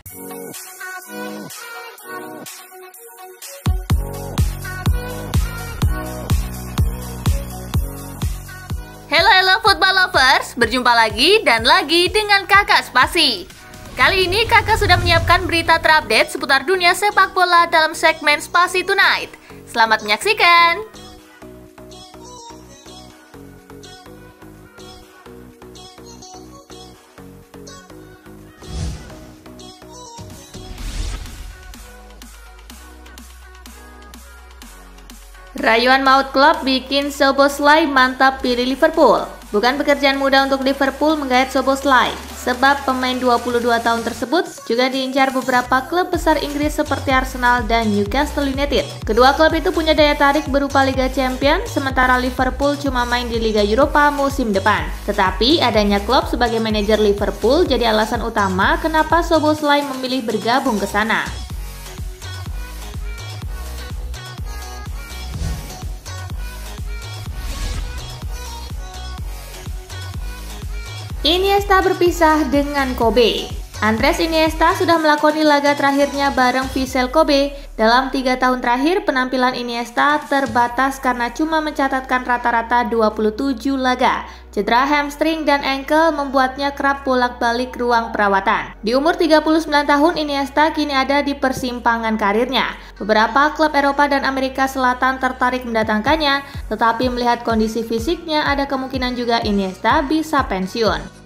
Halo football lovers, berjumpa lagi dengan Kakak Spasi. Kali ini Kakak sudah menyiapkan berita terupdate seputar dunia sepak bola dalam segmen Spasi Tonight. Selamat menyaksikan. Rayuan maut klub bikin Szoboszlai mantap pilih Liverpool. Bukan pekerjaan mudah untuk Liverpool menggait Szoboszlai, sebab pemain 22 tahun tersebut juga diincar beberapa klub besar Inggris seperti Arsenal dan Newcastle United. Kedua klub itu punya daya tarik berupa Liga Champions, sementara Liverpool cuma main di Liga Eropa musim depan. Tetapi adanya klub sebagai manajer Liverpool jadi alasan utama kenapa Szoboszlai memilih bergabung ke sana. Iniesta berpisah dengan Kobe. Andres Iniesta sudah melakoni laga terakhirnya bareng Vissel Kobe. Dalam 3 tahun terakhir, penampilan Iniesta terbatas karena cuma mencatatkan rata-rata 27 laga. Cedera hamstring dan ankle membuatnya kerap bolak-balik ruang perawatan. Di umur 39 tahun, Iniesta kini ada di persimpangan karirnya. Beberapa klub Eropa dan Amerika Selatan tertarik mendatangkannya, tetapi melihat kondisi fisiknya, ada kemungkinan juga Iniesta bisa pensiun.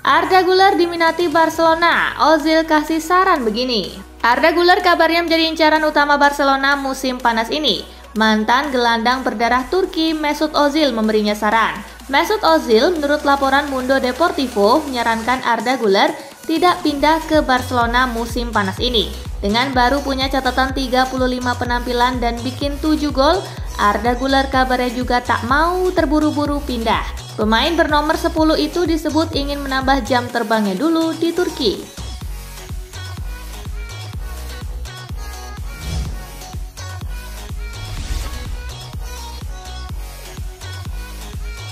Arda Güler diminati Barcelona, Ozil kasih saran begini. Arda Güler kabarnya menjadi incaran utama Barcelona musim panas ini. Mantan gelandang berdarah Turki Mesut Ozil memberinya saran. Mesut Ozil menurut laporan Mundo Deportivo menyarankan Arda Güler tidak pindah ke Barcelona musim panas ini. Dengan baru punya catatan 35 penampilan dan bikin 7 gol, Arda Güler kabarnya juga tak mau terburu-buru pindah. Pemain bernomor 10 itu disebut ingin menambah jam terbangnya dulu di Turki.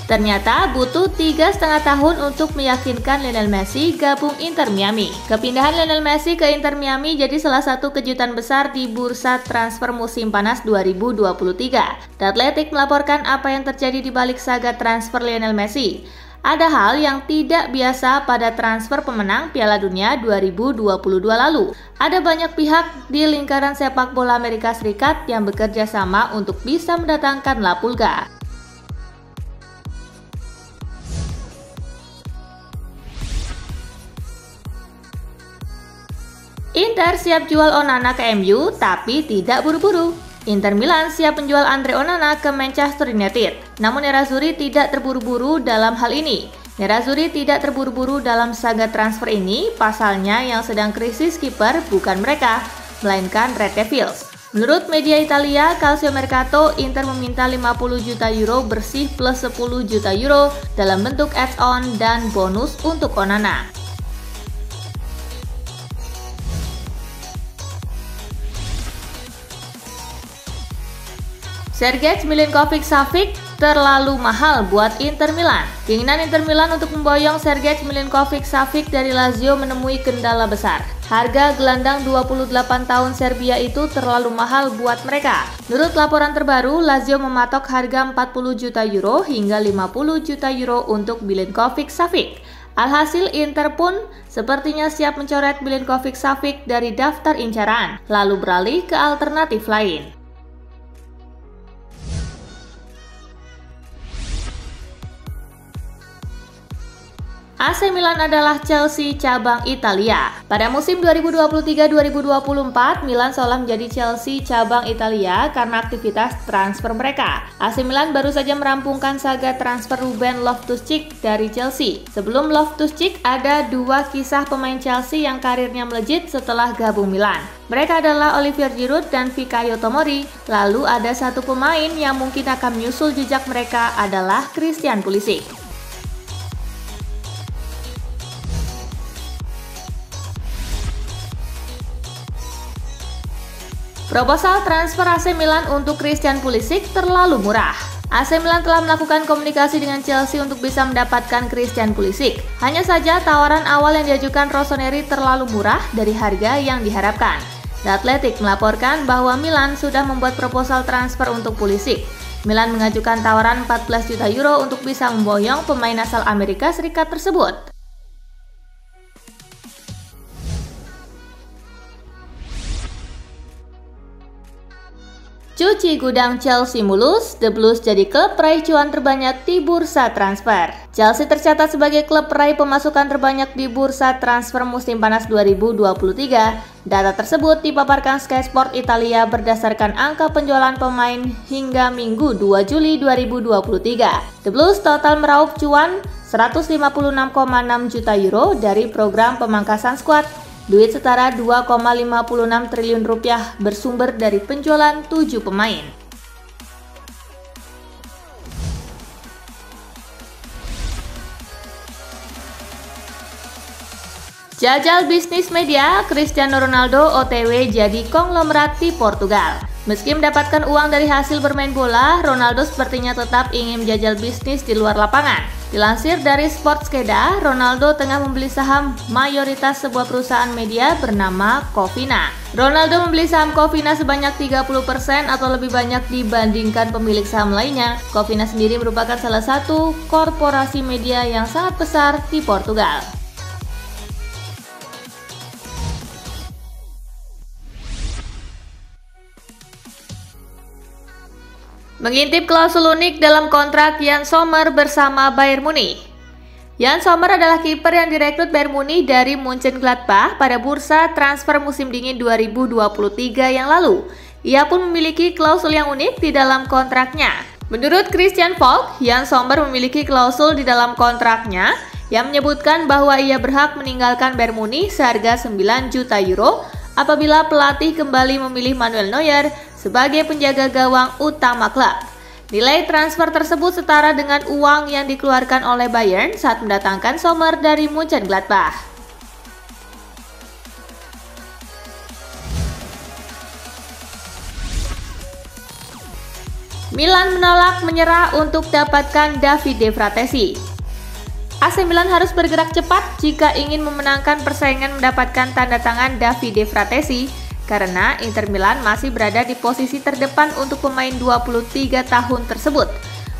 Ternyata butuh 3,5 tahun untuk meyakinkan Lionel Messi gabung Inter Miami. Kepindahan Lionel Messi ke Inter Miami jadi salah satu kejutan besar di bursa transfer musim panas 2023. The Athletic melaporkan apa yang terjadi di balik saga transfer Lionel Messi. Ada hal yang tidak biasa pada transfer pemenang Piala Dunia 2022 lalu. Ada banyak pihak di lingkaran sepak bola Amerika Serikat yang bekerja sama untuk bisa mendatangkan La Pulga. Inter siap jual Onana ke MU tapi tidak buru-buru. Inter Milan siap menjual Andre Onana ke Manchester United. Namun Nerazzurri tidak terburu-buru dalam hal ini. Nerazzurri tidak terburu-buru dalam saga transfer ini, pasalnya yang sedang krisis kiper bukan mereka, melainkan Red Devils. Menurut media Italia, Calciomercato, Inter meminta 50 juta euro bersih plus 10 juta euro dalam bentuk add-on dan bonus untuk Onana. Sergej Milinkovic-Savic terlalu mahal buat Inter Milan. Keinginan Inter Milan untuk memboyong Sergej Milinkovic-Savic dari Lazio menemui kendala besar. Harga gelandang 28 tahun Serbia itu terlalu mahal buat mereka. Menurut laporan terbaru, Lazio mematok harga 40 juta euro hingga 50 juta euro untuk Milinkovic-Savic. Alhasil Inter pun sepertinya siap mencoret Milinkovic-Savic dari daftar incaran, lalu beralih ke alternatif lain. AC Milan adalah Chelsea cabang Italia. Pada musim 2023-2024, Milan seolah menjadi Chelsea cabang Italia karena aktivitas transfer mereka. AC Milan baru saja merampungkan saga transfer Ruben Loftus-Cheek dari Chelsea. Sebelum Loftus-Cheek, ada 2 kisah pemain Chelsea yang karirnya melejit setelah gabung Milan. Mereka adalah Olivier Giroud dan Fikayo Tomori. Lalu ada satu pemain yang mungkin akan menyusul jejak mereka adalah Christian Pulisic. Proposal transfer AC Milan untuk Christian Pulisic terlalu murah. AC Milan telah melakukan komunikasi dengan Chelsea untuk bisa mendapatkan Christian Pulisic. Hanya saja tawaran awal yang diajukan Rossoneri terlalu murah dari harga yang diharapkan. The Athletic melaporkan bahwa Milan sudah membuat proposal transfer untuk Pulisic. Milan mengajukan tawaran 14 juta euro untuk bisa memboyong pemain asal Amerika Serikat tersebut. Cuci gudang Chelsea mulus, The Blues jadi klub peraih cuan terbanyak di bursa transfer. Chelsea tercatat sebagai klub peraih pemasukan terbanyak di bursa transfer musim panas 2023. Data tersebut dipaparkan Sky Sport Italia berdasarkan angka penjualan pemain hingga Minggu 2 Juli 2023. The Blues total meraup cuan 156,6 juta euro dari program pemangkasan skuad. Duit setara 2,56 triliun rupiah bersumber dari penjualan 7 pemain. Jajal bisnis media, Cristiano Ronaldo OTW jadi konglomerat di Portugal. Meski mendapatkan uang dari hasil bermain bola, Ronaldo sepertinya tetap ingin menjajal bisnis di luar lapangan. Dilansir dari Sportskeda, Ronaldo tengah membeli saham mayoritas sebuah perusahaan media bernama Cofina. Ronaldo membeli saham Cofina sebanyak 30% atau lebih banyak dibandingkan pemilik saham lainnya. Cofina sendiri merupakan salah satu korporasi media yang sangat besar di Portugal. Mengintip klausul unik dalam kontrak Jan Sommer bersama Bayern Munich. Jan Sommer adalah kiper yang direkrut Bayern Munich dari Mönchengladbach pada bursa transfer musim dingin 2023 yang lalu. Ia pun memiliki klausul yang unik di dalam kontraknya. Menurut Christian Falk, Jan Sommer memiliki klausul di dalam kontraknya yang menyebutkan bahwa ia berhak meninggalkan Bayern Munich seharga 9 juta euro apabila pelatih kembali memilih Manuel Neuer sebagai penjaga gawang utama klub. Nilai transfer tersebut setara dengan uang yang dikeluarkan oleh Bayern saat mendatangkan Sommer dari Mönchengladbach. Milan menolak menyerah untuk dapatkan Davide Fratesi. AC Milan harus bergerak cepat jika ingin memenangkan persaingan mendapatkan tanda tangan Davide Fratesi, karena Inter Milan masih berada di posisi terdepan untuk pemain 23 tahun tersebut.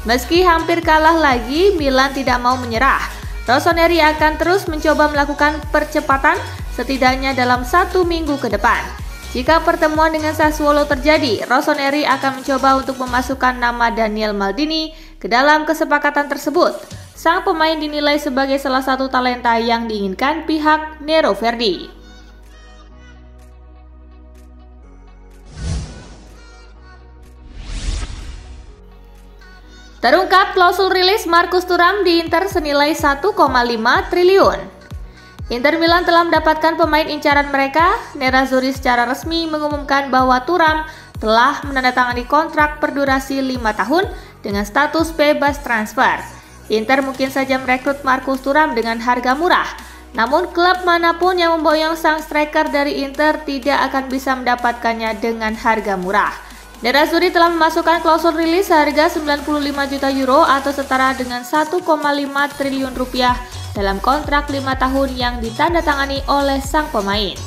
Meski hampir kalah lagi, Milan tidak mau menyerah. Rossoneri akan terus mencoba melakukan percepatan setidaknya dalam 1 minggu ke depan. Jika pertemuan dengan Sassuolo terjadi, Rossoneri akan mencoba untuk memasukkan nama Daniel Maldini ke dalam kesepakatan tersebut. Sang pemain dinilai sebagai salah satu talenta yang diinginkan pihak Nero Verdi. Terungkap klausul rilis Marcus Thuram di Inter senilai 1,5 triliun. Inter Milan telah mendapatkan pemain incaran mereka. Nerazzurri secara resmi mengumumkan bahwa Thuram telah menandatangani kontrak berdurasi 5 tahun dengan status bebas transfer. Inter mungkin saja merekrut Marcus Thuram dengan harga murah. Namun klub manapun yang memboyong sang striker dari Inter tidak akan bisa mendapatkannya dengan harga murah. Nerazzurri telah memasukkan klausul rilis seharga 95 juta euro atau setara dengan 1,5 triliun rupiah dalam kontrak 5 tahun yang ditandatangani oleh sang pemain.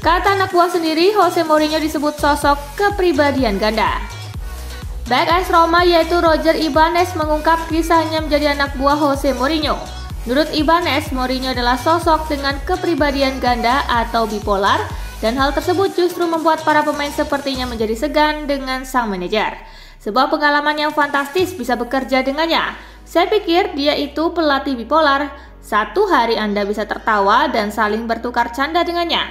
Kata anak buah sendiri, Jose Mourinho disebut sosok kepribadian ganda. Back AS Roma yaitu Roger Ibanez mengungkap kisahnya menjadi anak buah Jose Mourinho. Menurut Ibanez, Mourinho adalah sosok dengan kepribadian ganda atau bipolar, dan hal tersebut justru membuat para pemain sepertinya menjadi segan dengan sang manajer. Sebuah pengalaman yang fantastis bisa bekerja dengannya. Saya pikir dia itu pelatih bipolar. Satu hari Anda bisa tertawa dan saling bertukar canda dengannya.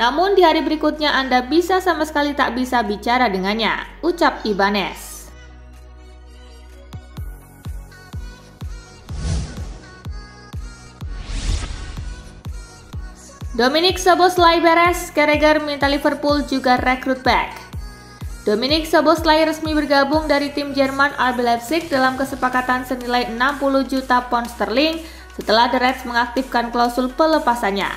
Namun di hari berikutnya Anda bisa sama sekali tak bisa bicara dengannya, ucap Ibanez. Dominic Szoboszlai beres, Carragher minta Liverpool juga rekrut back. Dominic Szoboszlai resmi bergabung dari tim Jerman RB Leipzig dalam kesepakatan senilai 60 juta pound sterling setelah The Reds mengaktifkan klausul pelepasannya.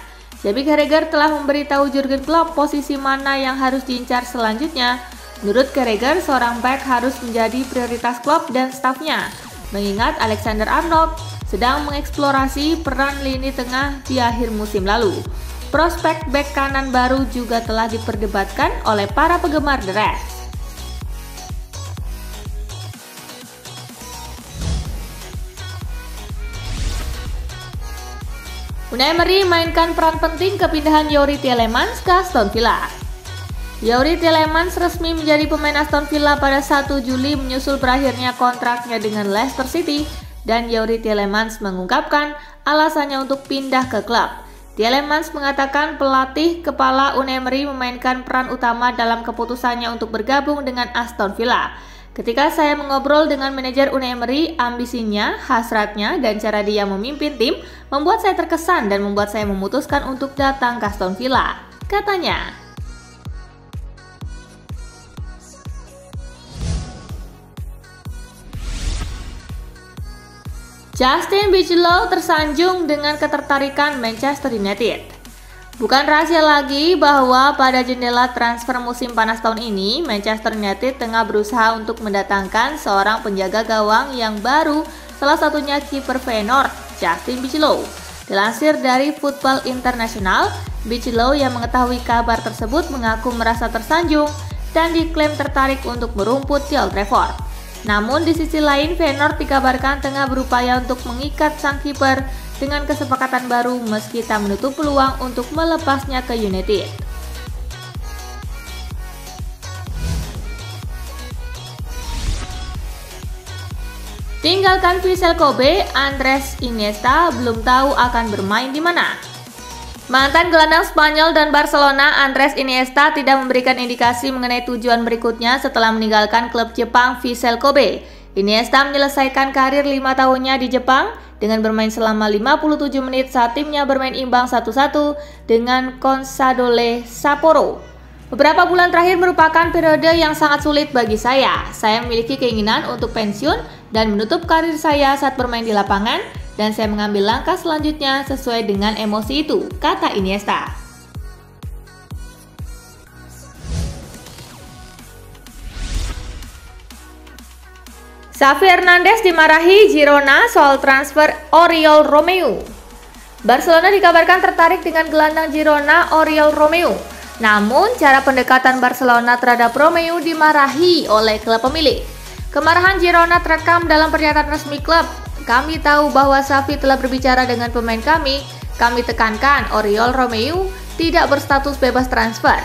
Jamie Carragher telah memberitahu Jurgen Klopp posisi mana yang harus diincar selanjutnya. Menurut Carragher, seorang bek harus menjadi prioritas Klopp dan stafnya, mengingat Alexander Arnold sedang mengeksplorasi peran lini tengah di akhir musim lalu. Prospek bek kanan baru juga telah diperdebatkan oleh para penggemar The Reds. Unai Emery mainkan peran penting kepindahan Youri Tielemans ke Aston Villa. Youri Tielemans resmi menjadi pemain Aston Villa pada 1 Juli menyusul berakhirnya kontraknya dengan Leicester City, dan Youri Tielemans mengungkapkan alasannya untuk pindah ke klub. Tielemans mengatakan pelatih kepala Unai Emery memainkan peran utama dalam keputusannya untuk bergabung dengan Aston Villa. Ketika saya mengobrol dengan manajer Unai Emery, ambisinya, hasratnya, dan cara dia memimpin tim membuat saya terkesan dan membuat saya memutuskan untuk datang ke Aston Villa, katanya. Justin Bigelow tersanjung dengan ketertarikan Manchester United. Bukan rahasia lagi bahwa pada jendela transfer musim panas tahun ini, Manchester United tengah berusaha untuk mendatangkan seorang penjaga gawang yang baru, salah satunya kiper Feyenoord, Justin Bigelow. Dilansir dari Football International, Bigelow yang mengetahui kabar tersebut mengaku merasa tersanjung dan diklaim tertarik untuk merumput di Old Trafford. Namun di sisi lain, Feyenoord dikabarkan tengah berupaya untuk mengikat sang kiper dengan kesepakatan baru meski tak menutup peluang untuk melepasnya ke United. Tinggalkan Vissel Kobe, Andres Iniesta belum tahu akan bermain di mana. Mantan gelandang Spanyol dan Barcelona, Andres Iniesta tidak memberikan indikasi mengenai tujuan berikutnya setelah meninggalkan klub Jepang Vissel Kobe. Iniesta menyelesaikan karir 5 tahunnya di Jepang dengan bermain selama 57 menit saat timnya bermain imbang 1-1 dengan Consadole Sapporo. Beberapa bulan terakhir merupakan periode yang sangat sulit bagi saya. Saya memiliki keinginan untuk pensiun dan menutup karir saya saat bermain di lapangan, dan saya mengambil langkah selanjutnya sesuai dengan emosi itu, kata Iniesta. Xavi Hernandez dimarahi Girona soal transfer Oriol Romeu. Barcelona dikabarkan tertarik dengan gelandang Girona Oriol Romeu. Namun, cara pendekatan Barcelona terhadap Romeu dimarahi oleh klub pemilik. Kemarahan Girona terekam dalam pernyataan resmi klub. Kami tahu bahwa Xavi telah berbicara dengan pemain kami. Kami tekankan Oriol Romeu tidak berstatus bebas transfer.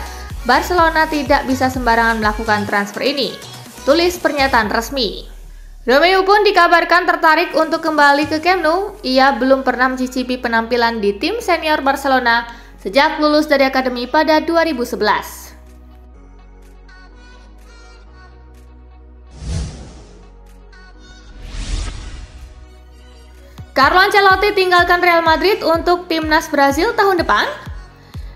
Barcelona tidak bisa sembarangan melakukan transfer ini, tulis pernyataan resmi. Romeu pun dikabarkan tertarik untuk kembali ke Camp Nou. Ia belum pernah mencicipi penampilan di tim senior Barcelona sejak lulus dari akademi pada 2011. Carlo Ancelotti tinggalkan Real Madrid untuk timnas Brazil tahun depan.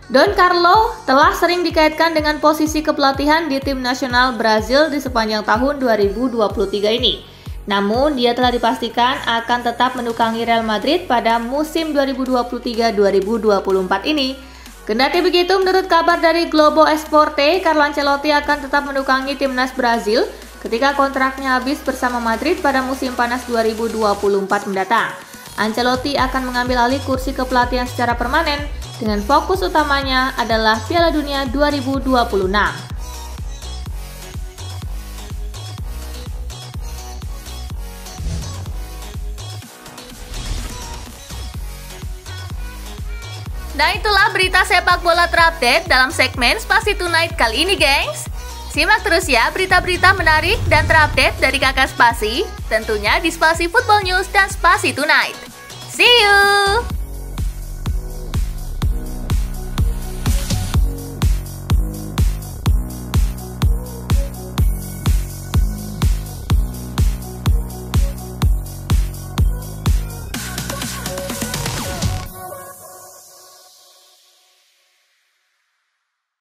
Don Carlo telah sering dikaitkan dengan posisi kepelatihan di tim nasional Brazil di sepanjang tahun 2023 ini. Namun, dia telah dipastikan akan tetap menukangi Real Madrid pada musim 2023-2024 ini. Kendati begitu, menurut kabar dari Globo Esporte, Carlo Ancelotti akan tetap menukangi timnas Brazil ketika kontraknya habis bersama Madrid pada musim panas 2024 mendatang. Ancelotti akan mengambil alih kursi kepelatihan secara permanen dengan fokus utamanya adalah Piala Dunia 2026. Nah, itulah berita sepak bola terupdate dalam segmen Spasi Tonight kali ini, gengs. Simak terus ya berita-berita menarik dan terupdate dari Kakak Spasi, tentunya di Spasi Football News dan Spasi Tonight. See you!